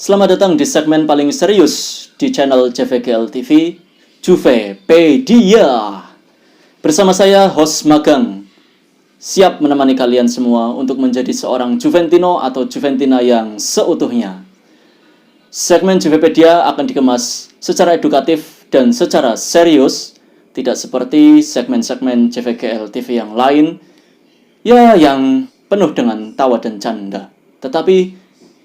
Selamat datang di segmen paling serius di channel JVGL TV, Juvepedia. Bersama saya, host magang, siap menemani kalian semua untuk menjadi seorang Juventino atau Juventina yang seutuhnya. Segmen Juvepedia akan dikemas secara edukatif dan secara serius, tidak seperti segmen-segmen JVGL TV yang lain, ya yang penuh dengan tawa dan canda. Tetapi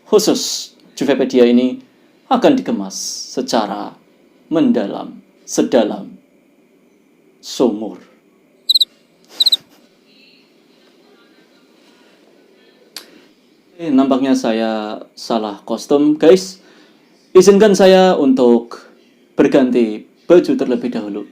khusus Juvepedia ini akan dikemas secara mendalam, sedalam sumur. Nampaknya saya salah kostum, guys. Izinkan saya untuk berganti baju terlebih dahulu.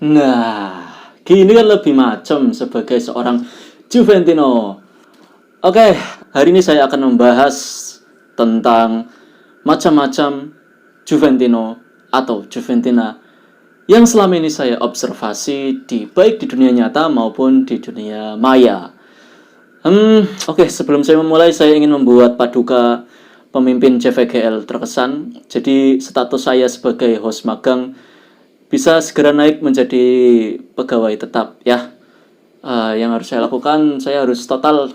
Nah, gini kan lebih macam sebagai seorang Juventino. Oke, hari ini saya akan membahas tentang macam-macam Juventino atau Juventina yang selama ini saya observasi baik di dunia nyata maupun di dunia maya. Oke, sebelum saya memulai, saya ingin membuat paduka pemimpin JVGL terkesan. Jadi status saya sebagai host magang bisa segera naik menjadi pegawai tetap ya. Yang harus saya lakukan, saya harus total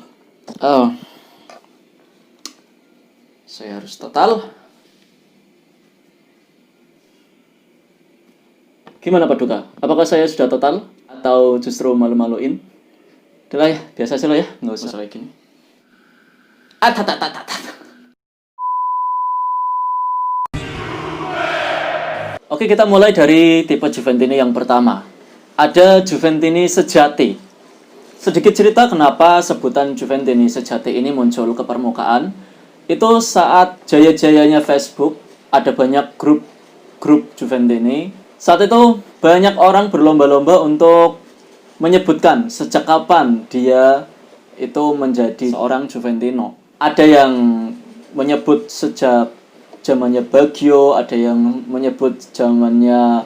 Gimana Paduka? Apakah saya sudah total atau justru malu-maluin? Udah lah ya, biasa aja lah ya, nggak usah kayak gini. Oke, kita mulai dari tipe Juventini yang pertama. Ada Juventini sejati. Sedikit cerita kenapa sebutan Juventini sejati ini muncul ke permukaan. Itu saat jaya-jayanya Facebook, ada banyak grup Juventini. Saat itu banyak orang berlomba-lomba untuk menyebutkan sejak kapan dia itu menjadi seorang Juventino. Ada yang menyebut sejak zamannya Baggio, ada yang menyebut zamannya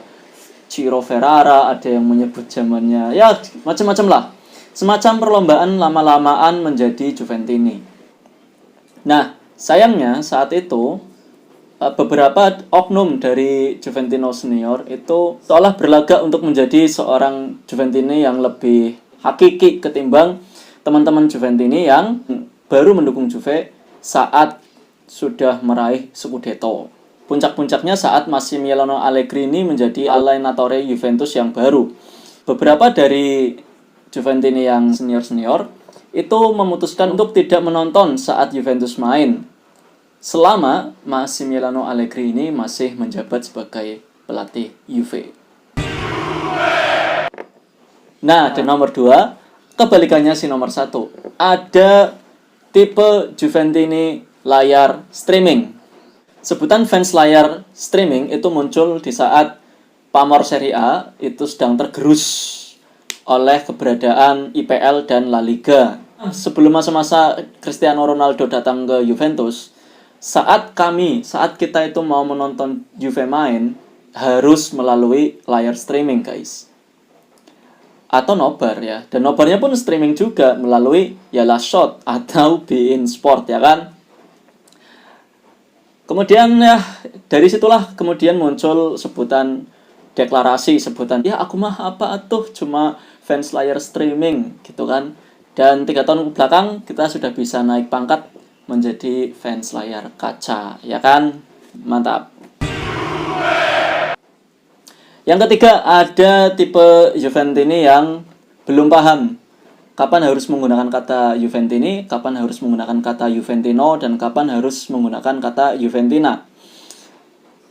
Ciro Ferrara, ada yang menyebut zamannya ya macam-macam lah. Semacam perlombaan lama-lamaan menjadi Juventini. Nah, sayangnya saat itu beberapa oknum dari Juventino senior itu seolah berlagak untuk menjadi seorang Juventini yang lebih hakiki ketimbang teman-teman Juventini yang baru mendukung Juve saat sudah meraih Scudetto. Puncak-puncaknya saat Massimiliano Allegri menjadi allenatore Juventus yang baru. Beberapa dari Juventini yang senior-senior itu memutuskan untuk tidak menonton saat Juventus main selama Massimiliano Allegri ini masih menjabat sebagai pelatih Juve. Nah, dan nomor 2, kebalikannya si nomor 1. Ada tipe Juventini layar streaming. Sebutan fans layar streaming itu muncul di saat pamor Serie A itu sedang tergerus oleh keberadaan IPL dan La Liga. Sebelum masa-masa Cristiano Ronaldo datang ke Juventus, saat kita itu mau menonton Juve main, harus melalui layar streaming, guys. Atau nobar ya. Dan nobarnya pun streaming juga melalui ya La Shot atau beIN Sport ya kan. Kemudian ya dari situlah kemudian muncul sebutan ya aku mah apa atuh cuma fans layar streaming gitu kan. Dan 3 tahun belakang kita sudah bisa naik pangkat menjadi fans layar kaca ya kan. Mantap. Yang ketiga, ada tipe Juventini yang belum paham kapan harus menggunakan kata Juventini, kapan harus menggunakan kata Juventino, dan kapan harus menggunakan kata Juventina.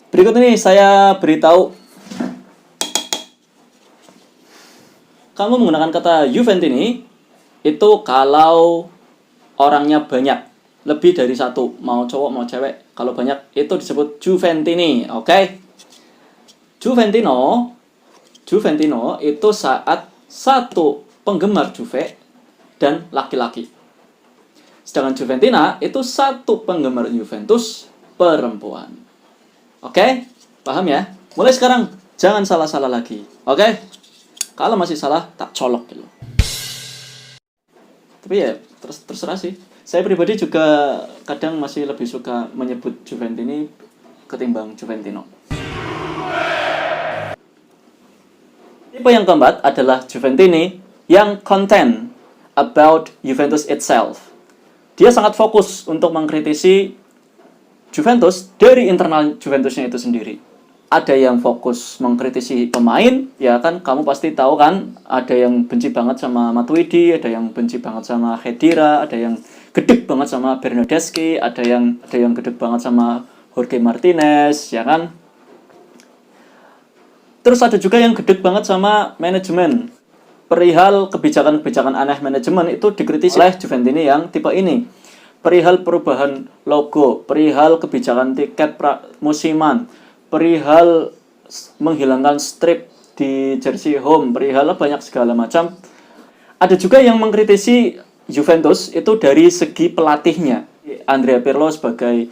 Berikut ini saya beritahu. Kamu menggunakan kata Juventini itu kalau orangnya banyak, lebih dari 1, mau cowok mau cewek. Kalau banyak itu disebut Juventini, oke? Juventino itu saat 1 penggemar Juve dan laki-laki. Sedangkan Juventina itu satu penggemar Juventus perempuan. Oke? Paham ya? Mulai sekarang jangan salah-salah lagi. Oke? Kalau masih salah tak colok gitu. Tapi ya terserah sih. Saya pribadi juga kadang masih lebih suka menyebut Juventini ketimbang Juventino. Tipe yang keempat adalah Juventini yang content about Juventus itself. Dia sangat fokus untuk mengkritisi Juventus dari internal Juventusnya itu sendiri. Ada yang fokus mengkritisi pemain, ya kan, kamu pasti tahu kan, ada yang benci banget sama Matuidi, ada yang benci banget sama Khedira, ada yang gedek banget sama Bernardeschi, ada yang gedek banget sama Jorge Martinez, ya kan. Terus ada juga yang gedek banget sama manajemen. Perihal kebijakan-kebijakan aneh manajemen itu dikritisi oleh Juventini yang tipe ini. Perihal perubahan logo, perihal kebijakan tiket musiman, perihal menghilangkan strip di jersey home, perihal banyak segala macam. Ada juga yang mengkritisi Juventus itu dari segi pelatihnya. Andrea Pirlo sebagai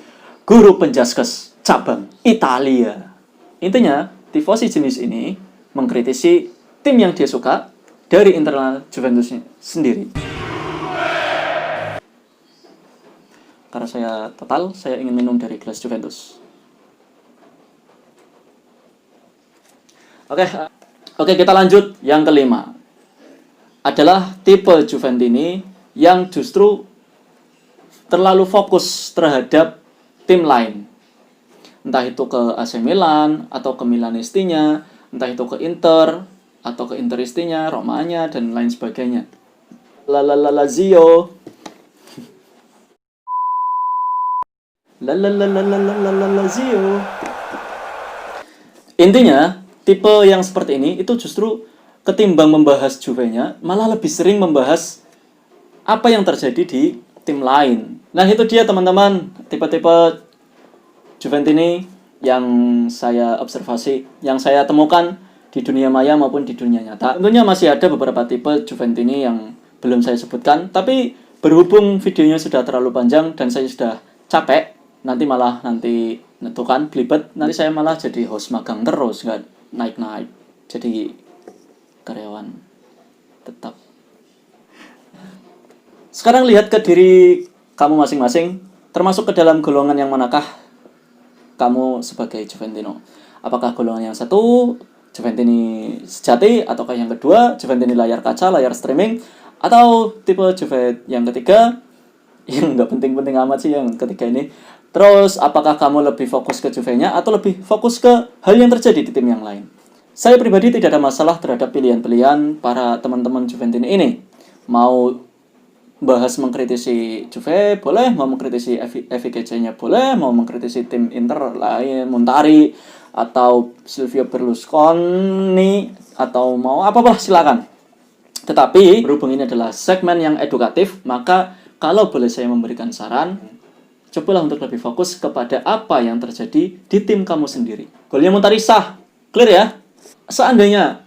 guru penjaskes cabang Italia. Intinya, tifosi jenis ini mengkritisi tim yang dia suka dari internal Juventusnya sendiri. Karena saya ingin minum dari gelas Juventus. Oke, kita lanjut. Yang kelima adalah tipe Juventini yang justru terlalu fokus terhadap tim lain. Entah itu ke AC Milan atau ke Milanistinya, entah itu ke Inter atau ke Interistinya, Romanya dan lain sebagainya. Lazio. Lazio. Intinya, tipe yang seperti ini itu justru ketimbang membahas Juve-nya, malah lebih sering membahas apa yang terjadi di tim lain. Nah, itu dia teman-teman, tipe-tipe Juventini yang saya observasi, yang saya temukan di dunia maya maupun di dunia nyata. Tentunya masih ada beberapa tipe Juventini yang belum saya sebutkan, tapi berhubung videonya sudah terlalu panjang dan saya sudah capek, nanti nentukan belibet, nanti saya malah jadi host magang terus, nggak naik-naik, jadi karyawan tetap. Sekarang lihat ke diri kamu masing-masing, termasuk ke dalam golongan yang manakah kamu sebagai Juventino. Apakah golongan yang satu, Juventini sejati, ataukah yang kedua, Juventini layar kaca, layar streaming, atau tipe Juve yang ketiga, yang nggak penting-penting amat sih yang ketiga ini. Terus, apakah kamu lebih fokus ke Juve-nya atau lebih fokus ke hal yang terjadi di tim yang lain? Saya pribadi tidak ada masalah terhadap pilihan-pilihan para teman-teman Juventini ini. Mau bahas mengkritisi Juve boleh, mau mengkritisi FIGC-nya boleh, mau mengkritisi tim Inter lain, Montari atau Silvio Berlusconi atau mau apa-apa silakan. Tetapi berhubung ini adalah segmen yang edukatif, maka kalau boleh saya memberikan saran, cobalah untuk lebih fokus kepada apa yang terjadi di tim kamu sendiri. Golnya Montari sah, clear ya? Seandainya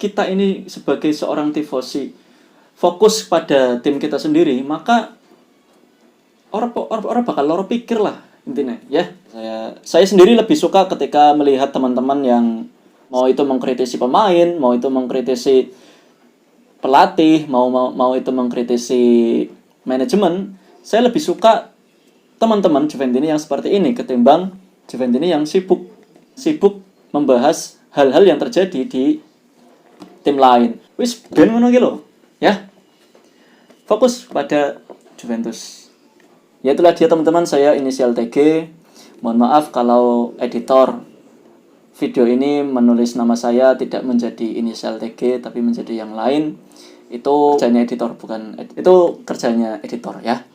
kita ini sebagai seorang tifosi fokus pada tim kita sendiri, maka orang bakal loro pikir lah intinya ya. Saya sendiri lebih suka ketika melihat teman-teman yang mau itu mengkritisi pemain, mau itu mengkritisi pelatih, mau itu mengkritisi manajemen. Saya lebih suka teman-teman Juventini yang seperti ini ketimbang Juventini yang sibuk membahas hal-hal yang terjadi di tim lain. Wis ben ngono iki lho, ya. Fokus pada Juventus. Ya itulah dia teman-teman, saya inisial TG. Mohon maaf kalau editor video ini menulis nama saya tidak menjadi inisial TG tapi menjadi yang lain. Itu kerjanya editor, itu kerjanya editor ya.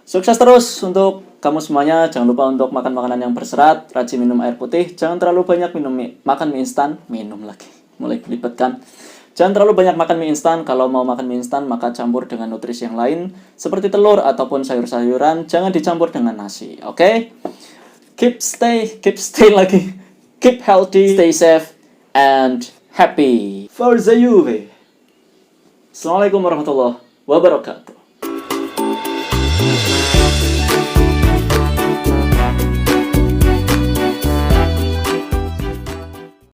Sukses terus untuk kamu semuanya. Jangan lupa untuk makan makanan yang berserat, rajin minum air putih, jangan terlalu banyak makan mie instan, minum lagi. Mulai belibet kan. Jangan terlalu banyak makan mie instan. Kalau mau makan mie instan, maka campur dengan nutrisi yang lain seperti telur ataupun sayur-sayuran. Jangan dicampur dengan nasi. Oke? Keep healthy, stay safe and happy. Forza Juve. Assalamualaikum warahmatullahi wabarakatuh.